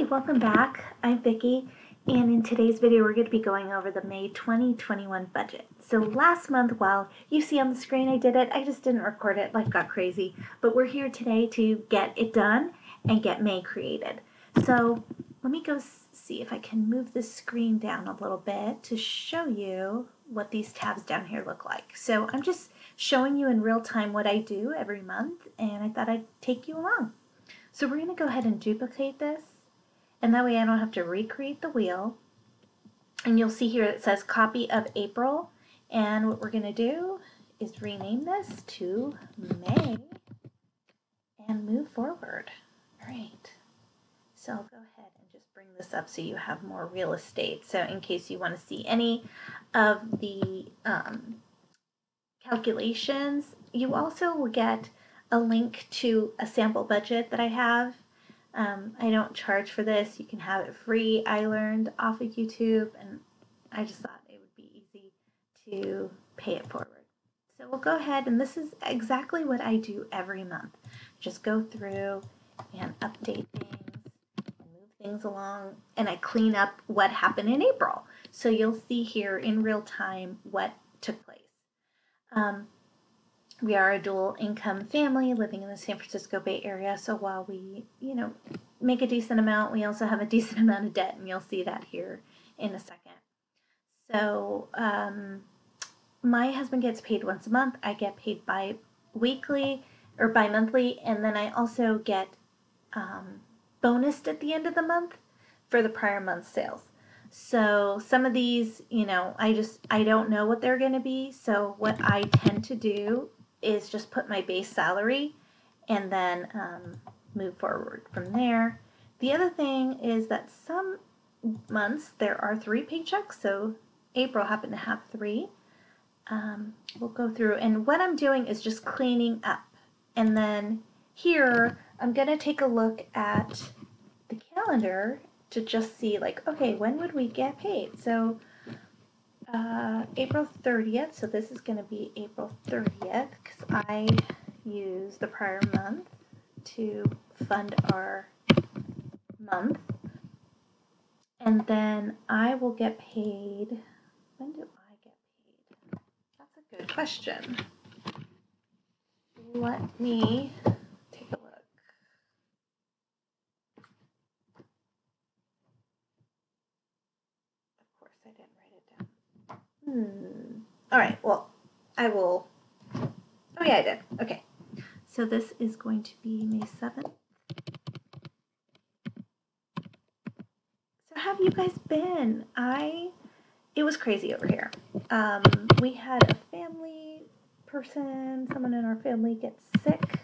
Hey, welcome back. I'm Vicki, and in today's video we're going to be going over the May 2021 budget. So last month, while you see on the screen I did it, I just didn't record it, life got crazy. But we're here today to get it done and get May created. So let me go see if I can move the screen down a little bit to show you what these tabs down here look like. So I'm just showing you in real time what I do every month, and I thought I'd take you along. So we're going to go ahead and duplicate this, and that way I don't have to recreate the wheel. And you'll see here it says copy of April, and what we're going to do is rename this to May and move forward. All right, so I'll go ahead and just bring this up so you have more real estate. So in case you want to see any of the calculations, you also will get a link to a sample budget that I have. I don't charge for this. You can have it free. I learned off of YouTube, and I just thought it would be easy to pay it forward. So we'll go ahead, and this is exactly what I do every month. Just go through and update things and move things along, and I clean up what happened in April. So you'll see here in real time what took place. We are a dual income family living in the San Francisco Bay Area, so while we, make a decent amount, we also have a decent amount of debt, and you'll see that here in a second. So my husband gets paid once a month. I get paid bi-weekly or bi-monthly, and then I also get bonused at the end of the month for the prior month's sales. So some of these, I don't know what they're going to be, so what I tend to do is just put my base salary and then move forward from there. The other thing is that some months there are 3 paychecks, so April happened to have 3. We'll go through, and what I'm doing is just cleaning up. And then here I'm going to take a look at the calendar to just see, okay, when would we get paid? So April 30th, so this is going to be April 30th because I use the prior month to fund our month. And then I will get paid, when do I get paid? That's a good question. Let me take a look. Of course, I didn't write it down. All right, well, I will. Oh, yeah, I did. Okay. So this is going to be May 7th. So how have you guys been? It was crazy over here. We had a family person, someone in our family gets sick,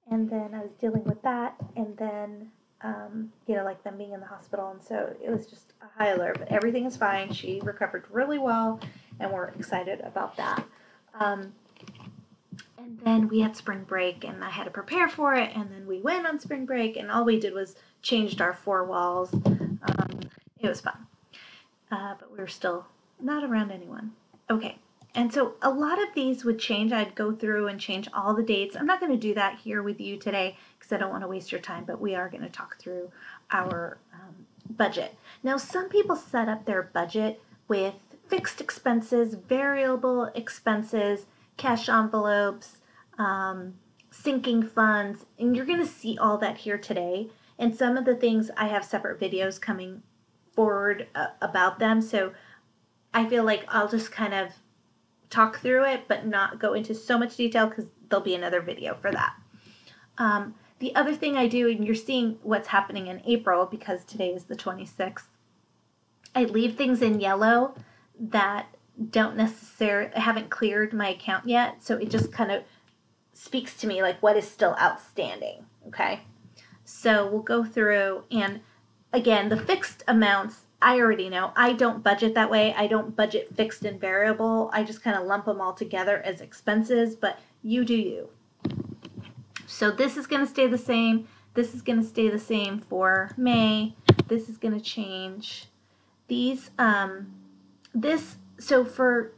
and then I was dealing with that, and then, them being in the hospital, and so it was just a high alert, but everything is fine. She recovered really well, and we're excited about that. And then we had spring break, and I had to prepare for it, and then we went on spring break, and all we did was changed our 4 walls. It was fun, but we were still not around anyone. Okay, and so a lot of these would change. I'd go through and change all the dates. I'm not going to do that here with you today because I don't want to waste your time, but we are going to talk through our budget. Now, some people set up their budget with fixed expenses, variable expenses, cash envelopes, sinking funds, and you're going to see all that here today. And some of the things I have separate videos coming forward about them, so I feel like I'll just kind of talk through it but not go into so much detail because there'll be another video for that. The other thing I do, and you're seeing what's happening in April because today is the 26th, I leave things in yellow that haven't cleared my account yet, so it just kind of speaks to me like what is still outstanding, okay? So we'll go through, and again, the fixed amounts, I already know. I don't budget that way. I don't budget fixed and variable. I just kind of lump them all together as expenses, but you do you. So this is going to stay the same. This is going to stay the same for May. This is going to change. These, so for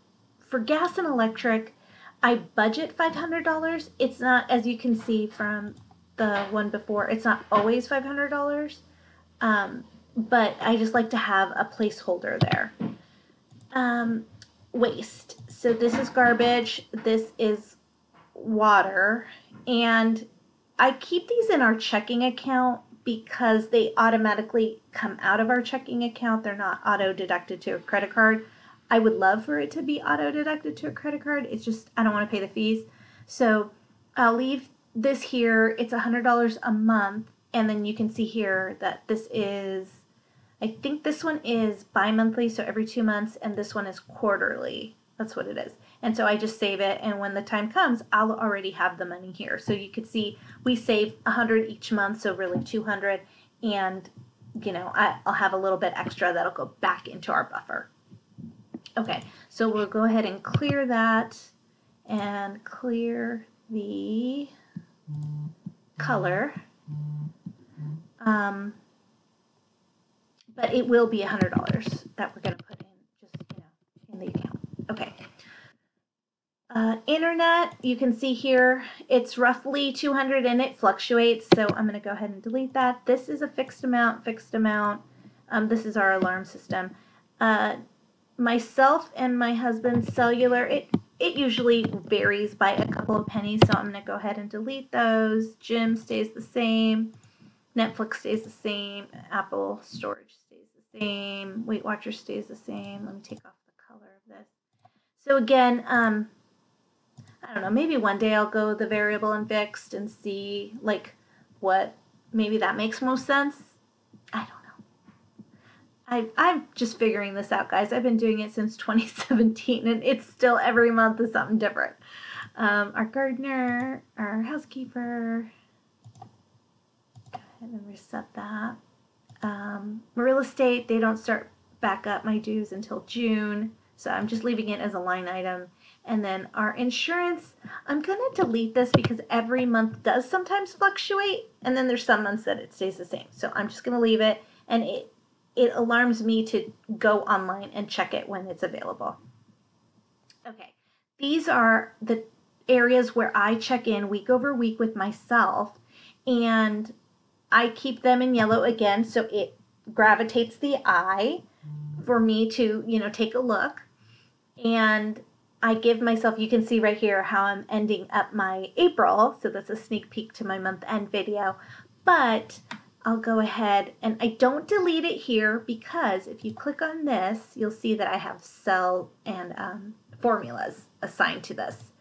gas and electric, I budget $500. It's not, as you can see from the one before, it's not always $500. But I just like to have a placeholder there. Waste. So this is garbage. This is water. And I keep these in our checking account because they automatically come out of our checking account. They're not auto deducted to a credit card. I would love for it to be auto deducted to a credit card. It's just, I don't want to pay the fees. So I'll leave this here. It's $100 a month. And then you can see here that this is, I think this one is bi-monthly, so every 2 months, and this one is quarterly. That's what it is. And so I just save it, and when the time comes, I'll already have the money here. So you could see we save 100 each month, so really 200, and you know, I'll have a little bit extra that'll go back into our buffer. Okay, so we'll go ahead and clear that and clear the color. But it will be $100 that we're going to put in, just, you know, in the account. Okay. Internet, you can see here, it's roughly 200 and it fluctuates, so I'm going to go ahead and delete that. This is a fixed amount, this is our alarm system. Myself and my husband's cellular, it usually varies by a couple of pennies, so I'm going to go ahead and delete those. Gym stays the same. Netflix stays the same. Apple storage stays the same. Weight Watchers stays the same. Let me take off the color of this. So again, I don't know, maybe one day I'll go the variable and fixed and see like what, maybe that makes most sense. I don't know. I'm just figuring this out, guys. I've been doing it since 2017 and it's still every month is something different. Our gardener, our housekeeper, go ahead and reset that. Real estate, they don't start back up my dues until June, so I'm just leaving it as a line item. And then our insurance, I'm going to delete this because every month does sometimes fluctuate, and then there's some months that it stays the same. So I'm just going to leave it, and it alarms me to go online and check it when it's available. Okay, these are the areas where I check in week over week with myself, and I keep them in yellow again, so it gravitates the eye for me to, you know, take a look. And I give myself, you can see right here how I'm ending up my April, so that's a sneak peek to my month end video. But I'll go ahead and I don't delete it here because if you click on this, you'll see that I have cell and formulas assigned to this.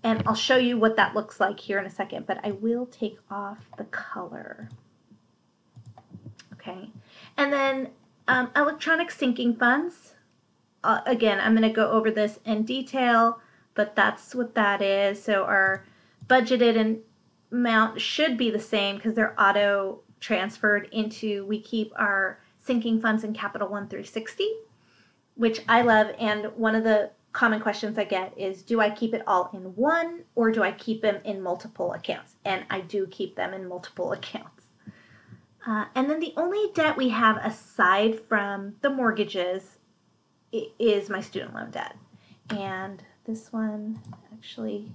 And I'll show you what that looks like here in a second, but I will take off the color. Okay, and then electronic sinking funds. Again, I'm going to go over this in detail, but that's what that is. So our budgeted amount should be the same because they're auto transferred into, we keep our sinking funds in Capital One 360, which I love. And one of the common questions I get is, do I keep it all in one or do I keep them in multiple accounts? And I do keep them in multiple accounts. And then the only debt we have aside from the mortgages is my student loan debt. And this one actually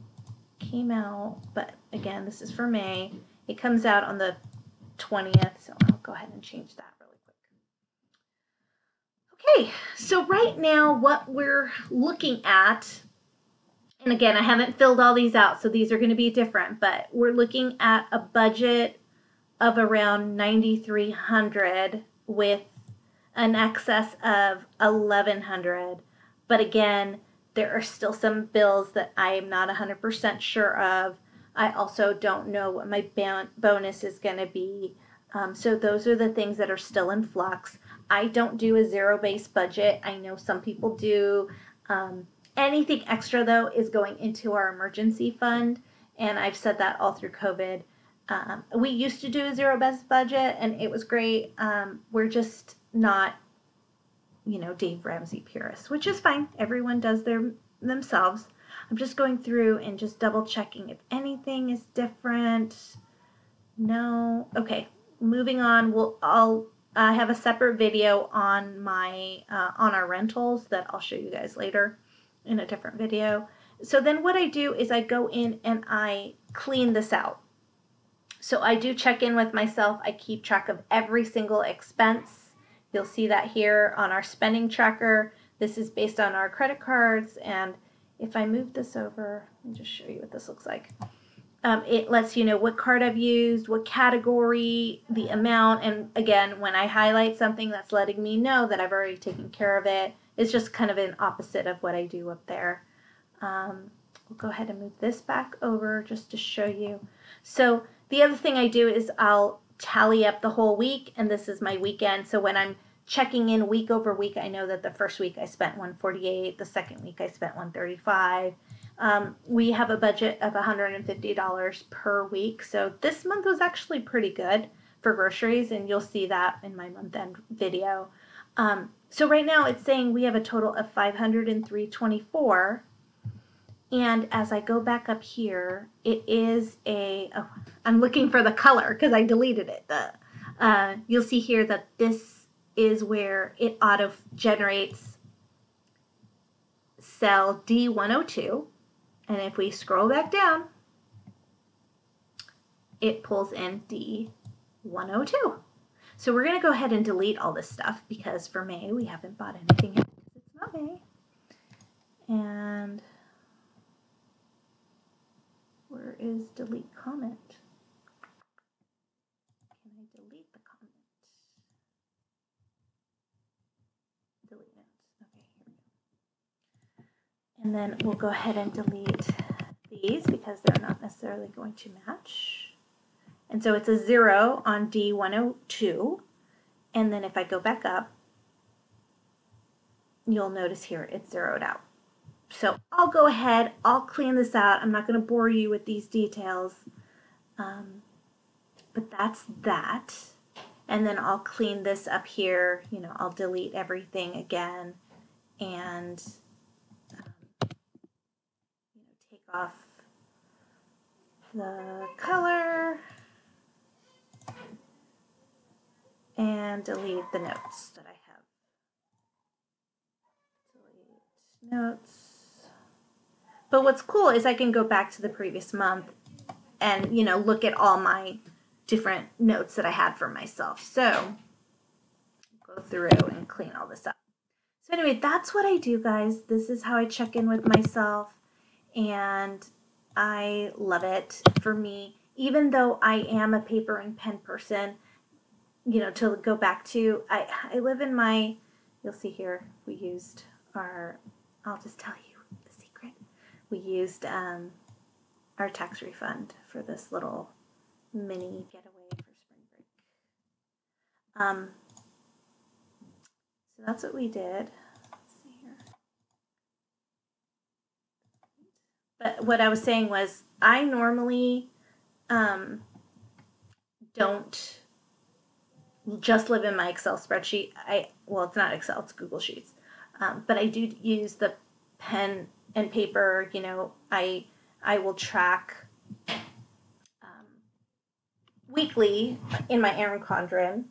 came out, but again, this is for May. It comes out on the 20th, so I'll go ahead and change that really quick. Okay, so right now what we're looking at, and again, I haven't filled all these out, so these are going to be different, but we're looking at a budget of around $9,300 with an excess of $1,100. But again, there are still some bills that I am not 100% sure of. I also don't know what my bonus is going to be. So those are the things that are still in flux. I don't do a zero-based budget. I know some people do. Anything extra, though, is going into our emergency fund. And I've said that all through COVID. We used to do a zero-based budget, and it was great. We're just not, you know, Dave Ramsey purists, which is fine. Everyone does themselves. I'm just going through and just double checking if anything is different. No. Okay, moving on. I'll have a separate video on my on our rentals that I'll show you guys later in a different video. So then what I do is I go in and I clean this out. So I do check in with myself. I keep track of every single expense. You'll see that here on our spending tracker. This is based on our credit cards, and if I move this over, let me just show you what this looks like. It lets you know what card I've used, what category, the amount, and again, when I highlight something, that's letting me know that I've already taken care of it. It's just kind of an opposite of what I do up there. We'll go ahead and move this back over just to show you. So the other thing I do is I'll tally up the whole week, and this is my weekend. So when I'm checking in week over week, I know that the first week I spent $148, the second week I spent $135. We have a budget of $150 per week, so this month was actually pretty good for groceries, and you'll see that in my month-end video. So right now it's saying we have a total of $503.24, and as I go back up here, it is I'm looking for the color because I deleted it. You'll see here that this is where it auto-generates cell D102. And if we scroll back down, it pulls in D102. So we're going to go ahead and delete all this stuff because for May we haven't bought anything yet because it's not May. And where is delete comment? Can I delete the comment? Delete notes. Okay, here we go. And then we'll go ahead and delete these because they're not necessarily going to match. And so it's a 0 on D102. And then if I go back up, you'll notice here it's zeroed out. So I'll go ahead, I'll clean this out. I'm not going to bore you with these details. But that's that. And then I'll clean this up here. You know, I'll delete everything again and take off the color and delete the notes that I have. Delete notes. But what's cool is I can go back to the previous month and, you know, look at all my different notes that I had for myself. So go through and clean all this up. So anyway, that's what I do, guys. This is how I check in with myself. And I love it. For me, even though I am a paper and pen person, you know, to go back to, I live in my, you'll see here, we used our, I'll just tell you the secret. We used our tax refund for this little mini getaway for spring break. So that's what we did. But what I was saying was I normally don't just live in my Excel spreadsheet. Well, it's not Excel, it's Google Sheets. But I do use the pen and paper. You know, I will track weekly in my Aaron Condren,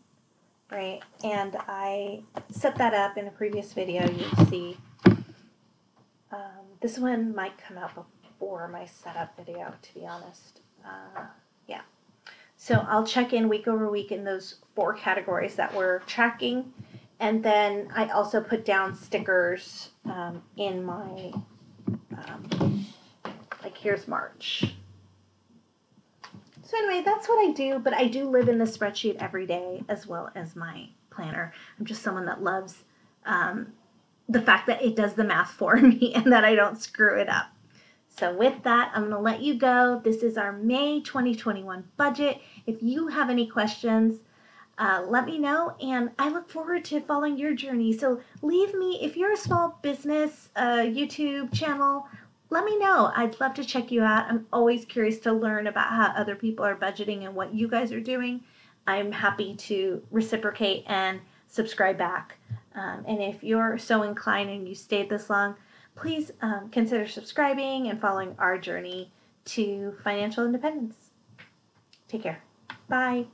right? And I set that up in a previous video. You'll see. This one might come out before my setup video, to be honest. Yeah. So I'll check in week over week in those 4 categories that we're tracking. And then I also put down stickers in my, like here's March. So anyway, that's what I do, but I do live in the spreadsheet every day as well as my planner. I'm just someone that loves the fact that it does the math for me and that I don't screw it up. So with that, I'm going to let you go. This is our May 2021 budget. If you have any questions, let me know, and I look forward to following your journey. So leave me, if you're a small business YouTube channel, let me know. I'd love to check you out. I'm always curious to learn about how other people are budgeting and what you guys are doing. I'm happy to reciprocate and subscribe back. And if you're so inclined and you stayed this long, please consider subscribing and following our journey to financial independence. Take care. Bye.